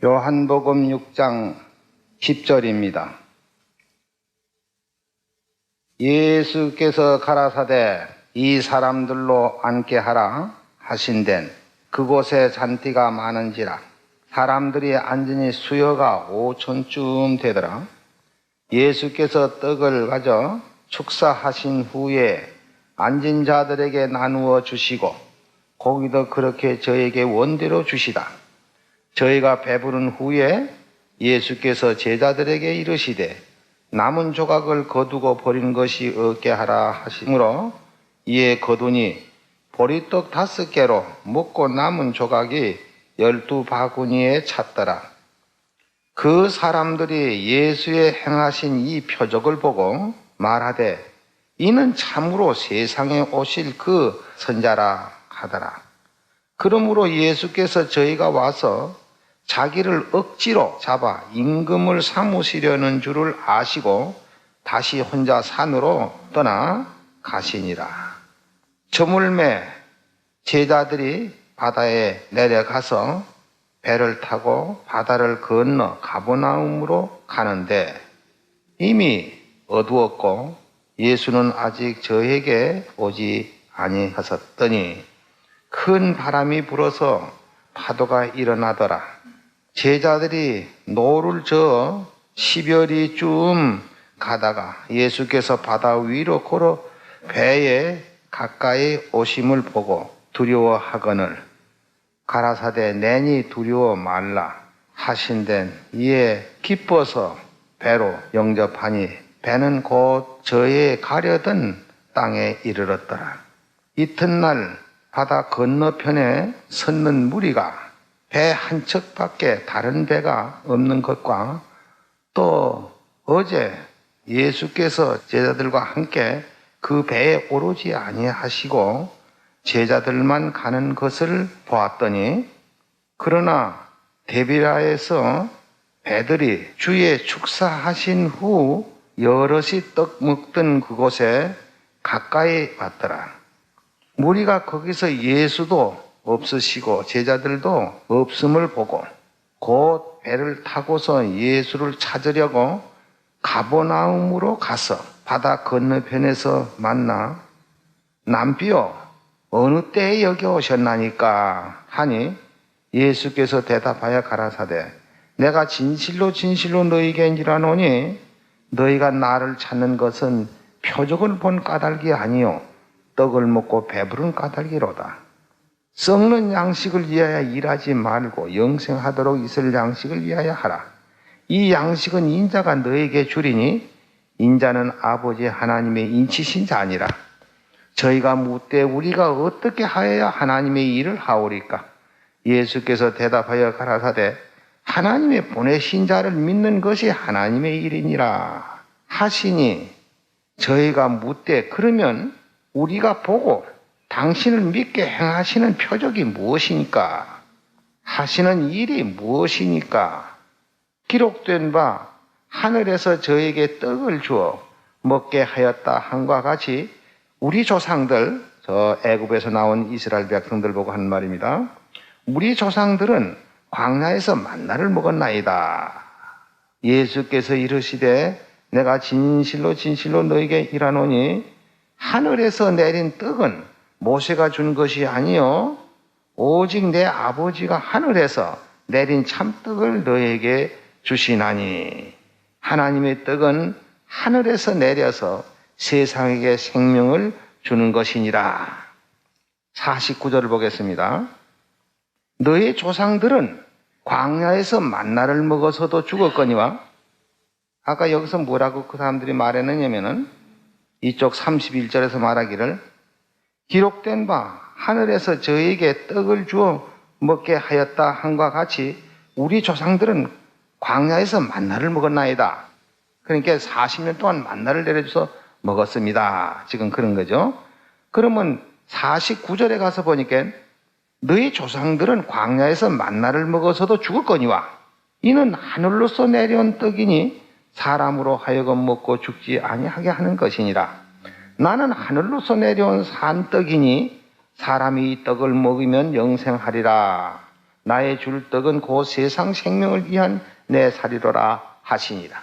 요한복음 6장 10절입니다. 예수께서 가라사대 이 사람들로 앉게 하라 하신덴 그곳에 잔띠가 많은지라 사람들이 앉으니 수여가 5천쯤 되더라. 예수께서 떡을 가져 축사하신 후에 앉은 자들에게 나누어 주시고 고기도 그렇게 저에게 원대로 주시다. 저희가 배부른 후에 예수께서 제자들에게 이르시되 남은 조각을 거두고 버린 것이 없게 하라 하시므로 이에 거두니 보리떡 5개로 먹고 남은 조각이 12바구니에 찼더라. 그 사람들이 예수의 행하신 이 표적을 보고 말하되 이는 참으로 세상에 오실 그 선자라 하더라. 그러므로 예수께서 저희가 와서 자기를 억지로 잡아 임금을 삼으시려는 줄을 아시고 다시 혼자 산으로 떠나 가시니라. 저물매 제자들이 바다에 내려가서 배를 타고 바다를 건너 가버나움으로 가는데 이미 어두웠고 예수는 아직 저에게 오지 아니하셨더니 큰 바람이 불어서 파도가 일어나더라. 제자들이 노를 저어 10여리쯤 가다가 예수께서 바다 위로 걸어 배에 가까이 오심을 보고 두려워하거늘 가라사대 내니 두려워 말라 하신덴 이에 기뻐서 배로 영접하니 배는 곧 저에 가려던 땅에 이르렀더라. 이튿날 바다 건너편에 섰는 무리가 배 한 척밖에 다른 배가 없는 것과 또 어제 예수께서 제자들과 함께 그 배에 오르지 아니하시고 제자들만 가는 것을 보았더니 그러나 데비라에서 배들이 주의 축사하신 후 여럿이 떡 먹던 그곳에 가까이 왔더라. 무리가 거기서 예수도 없으시고 제자들도 없음을 보고 곧 배를 타고서 예수를 찾으려고 가버나움으로 가서 바다 건너편에서 만나 남비여 어느 때에 여기 오셨나니까 하니 예수께서 대답하여 가라사대 내가 진실로 진실로 너희에게 이르노니 너희가 나를 찾는 것은 표적을 본 까닭이 아니요 떡을 먹고 배부른 까닭이로다. 썩는 양식을 위하여 일하지 말고 영생하도록 있을 양식을 위하여 하라. 이 양식은 인자가 너에게 주리니 인자는 아버지 하나님의 인치신 자니라. 저희가 묻되 우리가 어떻게 하여야 하나님의 일을 하오리까? 예수께서 대답하여 가라사대 하나님의 보내신 자를 믿는 것이 하나님의 일이니라 하시니 저희가 묻되 그러면 우리가 보고 당신을 믿게 행하시는 표적이 무엇이니까? 하시는 일이 무엇이니까? 기록된 바 하늘에서 저에게 떡을 주어 먹게 하였다 함과 같이 우리 조상들, 저 애굽에서 나온 이스라엘 백성들 보고 하는 말입니다. 우리 조상들은 광야에서 만나를 먹었나이다. 예수께서 이르시되 내가 진실로 진실로 너에게 이르노니 하늘에서 내린 떡은 모세가 준 것이 아니요 오직 내 아버지가 하늘에서 내린 참떡을 너에게 주시나니 하나님의 떡은 하늘에서 내려서 세상에게 생명을 주는 것이니라. 49절을 보겠습니다. 너의 조상들은 광야에서 만나를 먹어서도 죽었거니와 아까 여기서 뭐라고 그 사람들이 말했느냐면은 이쪽 31절에서 말하기를 기록된 바 하늘에서 저에게 떡을 주어 먹게 하였다 함과 같이 우리 조상들은 광야에서 만나를 먹었나이다. 그러니까 40년 동안 만나를 내려줘서 먹었습니다. 지금 그런 거죠. 그러면 49절에 가서 보니까 너희 조상들은 광야에서 만나를 먹어서도 죽었거니와 이는 하늘로서 내려온 떡이니 사람으로 하여금 먹고 죽지 아니하게 하는 것이니라. 나는 하늘로서 내려온 산떡이니 사람이 이 떡을 먹으면 영생하리라. 나의 줄 떡은 곧 세상 생명을 위한 내 살이로라 하시니라.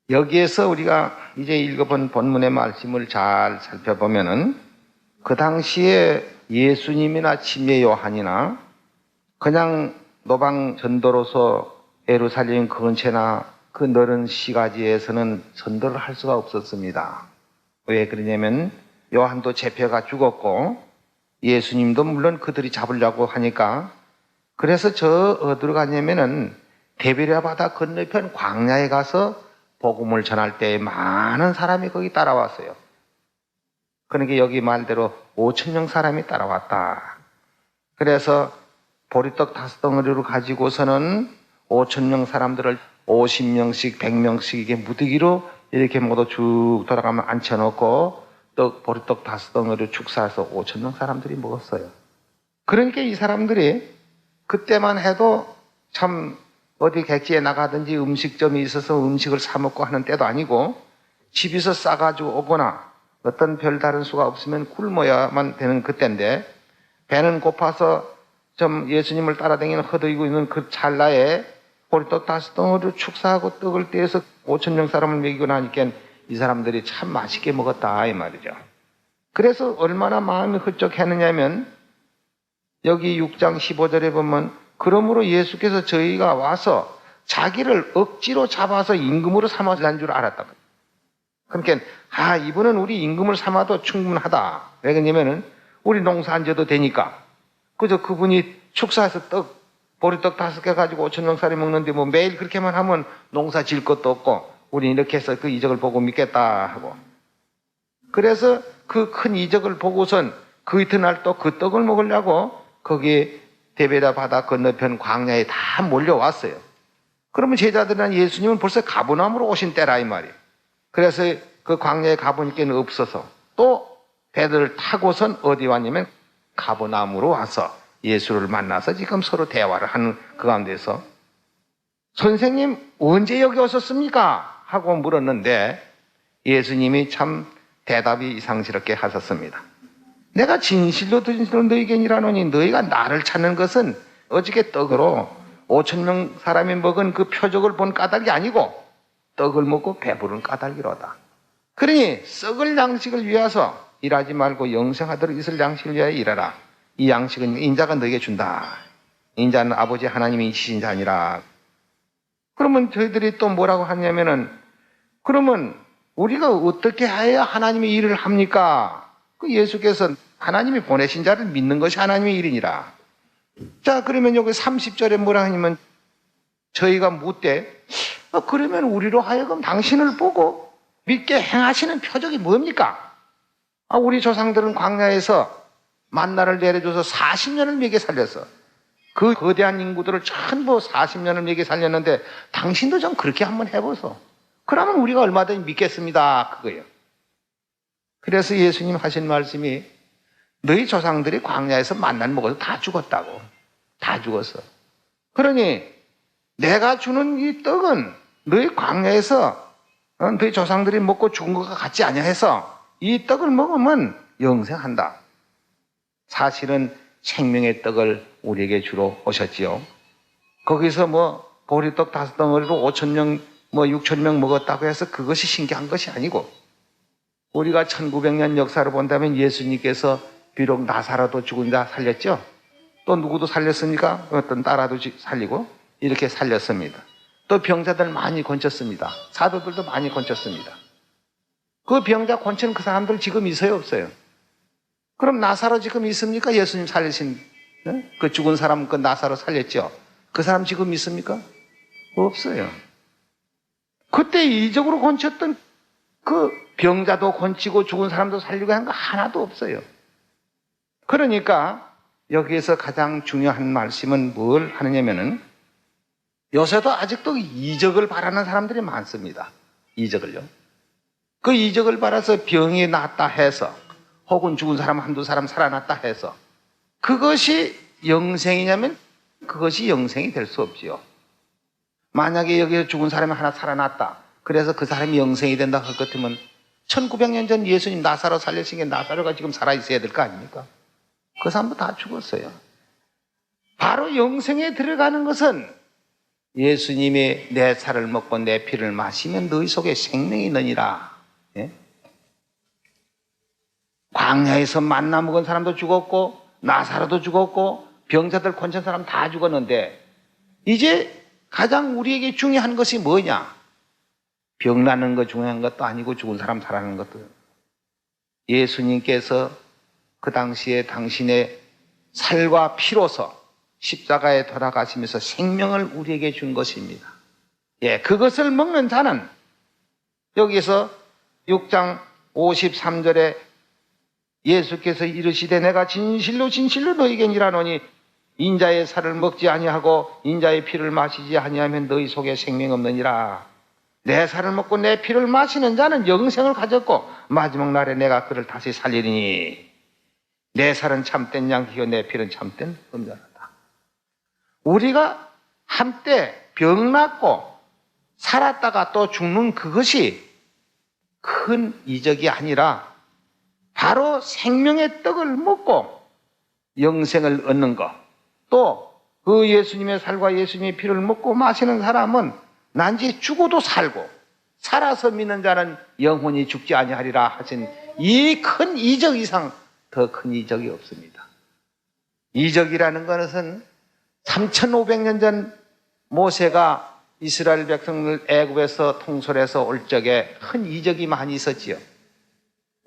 여기에서 우리가 이제 읽어본 본문의 말씀을 잘 살펴보면은 그 당시에 예수님이나 침례 요한이나 그냥 노방 전도로서 예루살렘 근처나 그 넓은 시가지에서는 전도를 할 수가 없었습니다. 왜 그러냐면 요한도 잡혀가 죽었고 예수님도 물론 그들이 잡으려고 하니까, 그래서 저 어디로 갔냐면은 데베랴 바다 건너편 광야에 가서 복음을 전할 때 많은 사람이 거기 따라왔어요. 그러니까 여기 말대로 5,000명 사람이 따라왔다. 그래서 보리떡 5덩어리로 가지고서는 5,000명 사람들을 50명씩 100명씩 이게 무더기로 이렇게 모두 쭉 돌아가면 앉혀놓고 보리떡 5덩어리로 축사해서 5,000명 사람들이 먹었어요. 그러니까 이 사람들이 그때만 해도 참 어디 객지에 나가든지 음식점이 있어서 음식을 사 먹고 하는 때도 아니고 집에서 싸가지고 오거나 어떤 별다른 수가 없으면 굶어야만 되는 그때인데, 배는 고파서 좀 예수님을 따라다니는 허덕이고 있는 그 찰나에 보리떡 5덩어리로 축사하고 떡을 떼어서 5,000명 사람을 먹이고 나니까 이 사람들이 참 맛있게 먹었다 이 말이죠. 그래서 얼마나 마음이 흡족했느냐면 여기 6장 15절에 보면 그러므로 예수께서 저희가 와서 자기를 억지로 잡아서 임금으로 삼았는 줄 알았다. 그러니까 이분은 우리 임금을 삼아도 충분하다. 왜 그러냐면은 우리 농사 안 져도 되니까. 그저 그분이 축사해서 보리떡 5개 가지고 5,000명 살이 먹는데 뭐 매일 그렇게만 하면 농사 질 것도 없고 우리 이렇게 해서 그 이적을 보고 믿겠다 하고. 그래서 그 큰 이적을 보고선 그 이튿날 또 그 떡을 먹으려고 거기 데베랴 바다 건너편 광야에 다 몰려왔어요. 그러면 제자들은 예수님은 벌써 가버나움으로 오신 때라 이 말이에요. 그래서 그 광야에 가보니까 없어서 또 배들을 타고선 어디 왔냐면 가버나움으로 와서 예수를 만나서 지금 서로 대화를 하는 그 가운데서 선생님 언제 여기 오셨습니까? 하고 물었는데 예수님이 참 대답이 이상스럽게 하셨습니다. 내가 진실로 너희에게 이르노니 너희가 나를 찾는 것은 어저께 떡으로 5,000명 사람이 먹은 그 표적을 본 까닭이 아니고 떡을 먹고 배부른 까닭이로다. 그러니 썩을 양식을 위해서 일하지 말고 영생하도록 있을 양식을 위하여 일하라. 이 양식은 인자가 너에게 준다. 인자는 아버지 하나님이 이시신 자니라. 그러면 저희들이 또 뭐라고 하냐면은 그러면 우리가 어떻게 해야 하나님의 일을 합니까? 그 예수께서 하나님이 보내신 자를 믿는 것이 하나님의 일이니라. 자, 그러면 여기 30절에 뭐라 하냐면 저희가 묻되 그러면 우리로 하여금 당신을 보고 믿게 행하시는 표적이 뭡니까? 우리 조상들은 광야에서 만나를 내려줘서 40년을 먹여 살렸어. 그 거대한 인구들을 전부 40년을 먹여 살렸는데 당신도 좀 그렇게 한번 해보소. 그러면 우리가 얼마든지 믿겠습니다. 그거예요. 그래서 예수님 하신 말씀이 너희 조상들이 광야에서 만나를 먹어서 다 죽었다고. 다 죽었어. 그러니 내가 주는 이 떡은 너희 광야에서 너희 조상들이 먹고 죽은 것과 같지 아니해서 이 떡을 먹으면 영생한다. 사실은 생명의 떡을 우리에게 주러 오셨지요. 거기서 보리떡 5덩어리로 5,000명 6,000명 먹었다고 해서 그것이 신기한 것이 아니고 우리가 1900년 역사를 본다면 예수님께서 비록 나사로도 죽은 자 살렸죠. 또 누구도 살렸습니까? 어떤 딸아도 살리고 이렇게 살렸습니다. 또 병자들 많이 건졌습니다. 사도들도 많이 건졌습니다. 그 병자 건치는 그 사람들 지금 있어요, 없어요? 그럼 나사로 지금 있습니까? 예수님 살리신 그 죽은 사람 그 나사로 살렸죠. 그 사람 지금 있습니까? 없어요. 그때 이적으로 건쳤던 그 병자도 건치고 죽은 사람도 살리고 한 거 하나도 없어요. 그러니까 여기에서 가장 중요한 말씀은 뭘 하느냐면은 요새도 아직도 이적을 바라는 사람들이 많습니다. 이적을요. 그 이적을 바라서 병이 낫다 해서 혹은 죽은 사람 한두 사람 살아났다 해서 그것이 영생이냐면 그것이 영생이 될 수 없지요. 만약에 여기서 죽은 사람이 하나 살아났다. 그래서 그 사람이 영생이 된다 할 것 같으면 1900년 전 예수님 나사로 살리신 게 나사로가 지금 살아있어야 될 거 아닙니까? 그 사람도 다 죽었어요. 바로 영생에 들어가는 것은 예수님이 내 살을 먹고 내 피를 마시면 너희 속에 생명이 있느니라. 예? 광야에서 만나 먹은 사람도 죽었고 나사로도 죽었고 병자들 권천 사람 다 죽었는데 이제 가장 우리에게 중요한 것이 뭐냐? 병 나는 거 중요한 것도 아니고 죽은 사람 살아나는 것도. 예수님께서 그 당시에 당신의 살과 피로서 십자가에 돌아가시면서 생명을 우리에게 준 것입니다. 예, 그것을 먹는 자는 여기서 6장 53절에 예수께서 이르시되 내가 진실로 진실로 너희에게 이르노니 인자의 살을 먹지 아니하고 인자의 피를 마시지 아니하면 너희 속에 생명 없느니라. 내 살을 먹고 내 피를 마시는 자는 영생을 가졌고 마지막 날에 내가 그를 다시 살리리니 내 살은 참된 양이요 내 피는 참된 음자라다. 우리가 한때 병 낫고 살았다가 또 죽는 그것이 큰 이적이 아니라 바로 생명의 떡을 먹고 영생을 얻는 것. 또 그 예수님의 살과 예수님의 피를 먹고 마시는 사람은 난지 죽어도 살고 살아서 믿는 자는 영원히 죽지 아니하리라 하신 이 큰 이적 이상 더 큰 이적이 없습니다. 이적이라는 것은 3500년 전 모세가 이스라엘 백성을 애굽에서 통솔해서 올 적에 큰 이적이 많이 있었지요.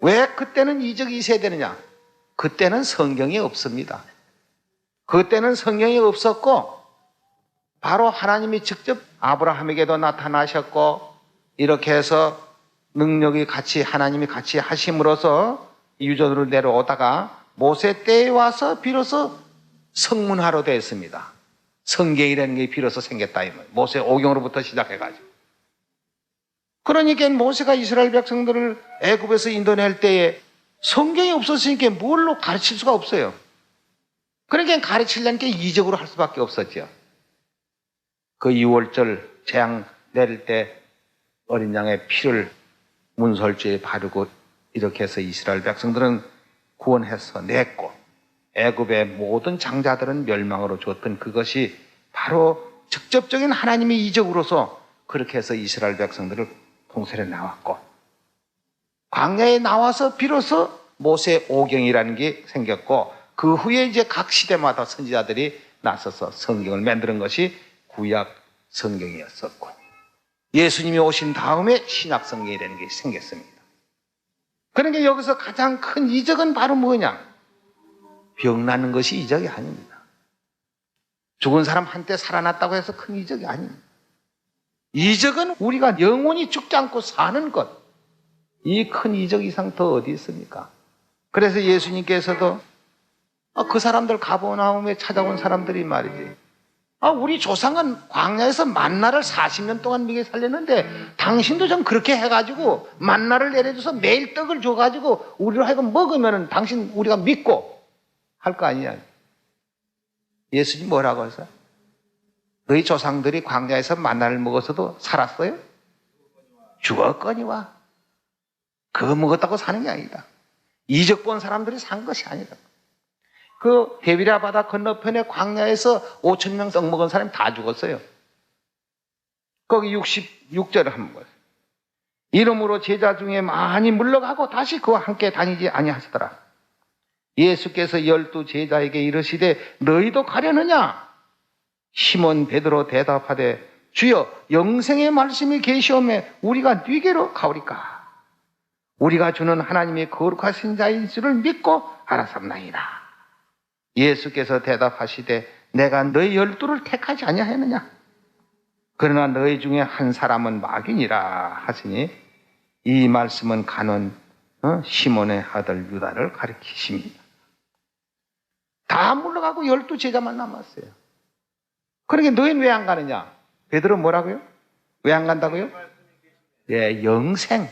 왜 그때는 이적이 있어야 되느냐? 그때는 성경이 없습니다. 그때는 성경이 없었고 바로 하나님이 직접 아브라함에게도 나타나셨고 이렇게 해서 능력이 같이 하나님이 같이 하심으로써 유전으로 내려오다가 모세 때에 와서 비로소 성문화로 되었습니다. 성경이라는 게 비로소 생겼다. 모세 오경으로부터 시작해가지고. 그러니까 모세가 이스라엘 백성들을 애굽에서 인도낼 때에 성경이 없었으니까 뭘로 가르칠 수가 없어요. 그러니까 가르치려는 게 이적으로 할 수밖에 없었죠. 그 6월절 재앙 내릴 때 어린 양의 피를 문설주에 바르고 이렇게 해서 이스라엘 백성들은 구원해서 냈고 애굽의 모든 장자들은 멸망으로 줬던 그것이 바로 직접적인 하나님의 이적으로서 그렇게 해서 이스라엘 백성들을 통솔해 나왔고 광야에 나와서 비로소 모세 오경이라는 게 생겼고 그 후에 이제 각 시대마다 선지자들이 나서서 성경을 만드는 것이 구약 성경이었었고 예수님이 오신 다음에 신약 성경이라는 게 생겼습니다. 그러니까 여기서 가장 큰 이적은 바로 뭐냐? 병 나는 것이 이적이 아닙니다. 죽은 사람 한때 살아났다고 해서 큰 이적이 아닙니다. 이적은 우리가 영원히 죽지 않고 사는 것. 이 큰 이적 이상 더 어디 있습니까? 그래서 예수님께서도 그 사람들 가버나움에 찾아온 사람들이 말이지. 우리 조상은 광야에서 만나를 40년 동안 먹여 살렸는데 당신도 좀 그렇게 해가지고 만나를 내려줘서 매일 떡을 줘가지고 우리로 하여금 먹으면 당신 우리가 믿고 할 거 아니냐. 예수님 뭐라고 했어요? 너희 조상들이 광야에서 만나를 먹어서도 살았어요? 죽었거니와. 그거 먹었다고 사는 게 아니다. 이적 본 사람들이 산 것이 아니다. 그 데비라 바다 건너편에 광야에서 5,000명 떡 먹은 사람이 다 죽었어요. 거기 66절을 한번 보세요. 이름으로 제자 중에 많이 물러가고 다시 그와 함께 다니지 아니하시더라. 예수께서 12 제자에게 이르시되 너희도 가려느냐? 시몬 베드로 대답하되 주여 영생의 말씀이 계시오매 우리가 네게로 가오리까? 우리가 주는 하나님의 거룩하신 자인 줄을 믿고 알았습나이다. 예수께서 대답하시되 내가 너희 12를 택하지 아니하였느냐? 그러나 너희 중에 한 사람은 마귀니라 하시니 이 말씀은 가non 시몬의 아들 유다를 가리키십니다. 다 물러가고 12 제자만 남았어요. 그러니까 너희는 왜 안 가느냐? 베드로 뭐라고요? 왜 안 간다고요? 예, 영생.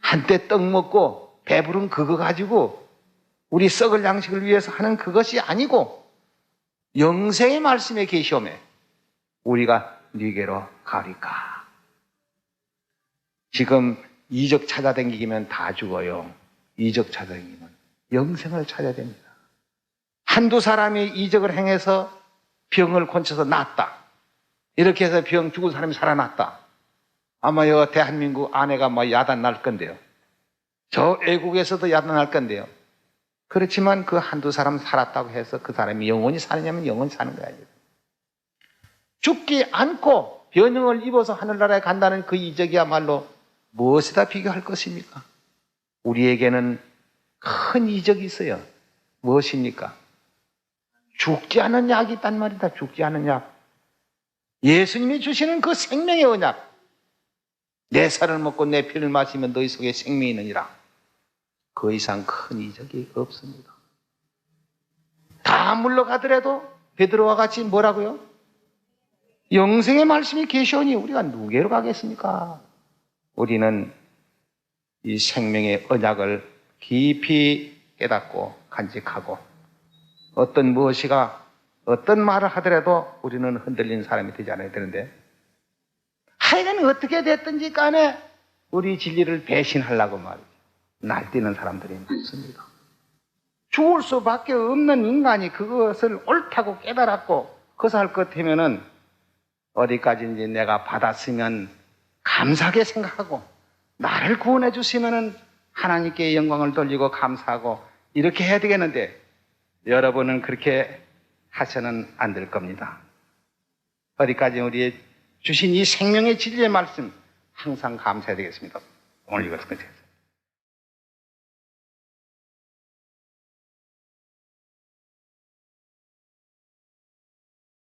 한때 떡 먹고 배부른 그거 가지고 우리 썩을 양식을 위해서 하는 그것이 아니고 영생의 말씀에 계시오매 우리가 네게로 가리까. 지금 이적 찾아다니기면 다 죽어요. 이적 찾아다니면 영생을 찾아야 됩니다. 한두 사람이 이적을 행해서 병을 고쳐서 낫다. 이렇게 해서 병 죽은 사람이 살아났다. 아마 여 대한민국 아내가 뭐 야단 날 건데요. 저 외국에서도 야단 날 건데요. 그렇지만 그 한두 사람 살았다고 해서 그 사람이 영원히 사느냐면 영원히 사는 거야. 죽지 않고 변형을 입어서 하늘나라에 간다는 그 이적이야말로 무엇에다 비교할 것입니까? 우리에게는 큰 이적이 있어요. 무엇입니까? 죽지 않은 약이 있단 말이다. 죽지 않은 약. 예수님이 주시는 그 생명의 언약. 내 살을 먹고 내 피를 마시면 너희 속에 생명이 있느니라. 그 이상 큰 이적이 없습니다. 다 물러가더라도 베드로와 같이 뭐라고요? 영생의 말씀이 계시오니 우리가 누구로 가겠습니까? 우리는 이 생명의 언약을 깊이 깨닫고 간직하고 어떤 무엇이가 어떤 말을 하더라도 우리는 흔들리는 사람이 되지 않아야 되는데 하여간 어떻게 됐든지 간에 우리 진리를 배신하려고 말이죠. 날뛰는 사람들이 많습니다. 죽을 수밖에 없는 인간이 그것을 옳다고 깨달았고 그것을 할 것 같으면은 어디까지인지 내가 받았으면 감사하게 생각하고 나를 구원해 주시면은 하나님께 영광을 돌리고 감사하고 이렇게 해야 되겠는데 여러분은 그렇게 하셔는 안 될 겁니다. 어디까지 우리의 주신 이 생명의 진리의 말씀 항상 감사해야 되겠습니다. 오늘 이것은 끝이에요.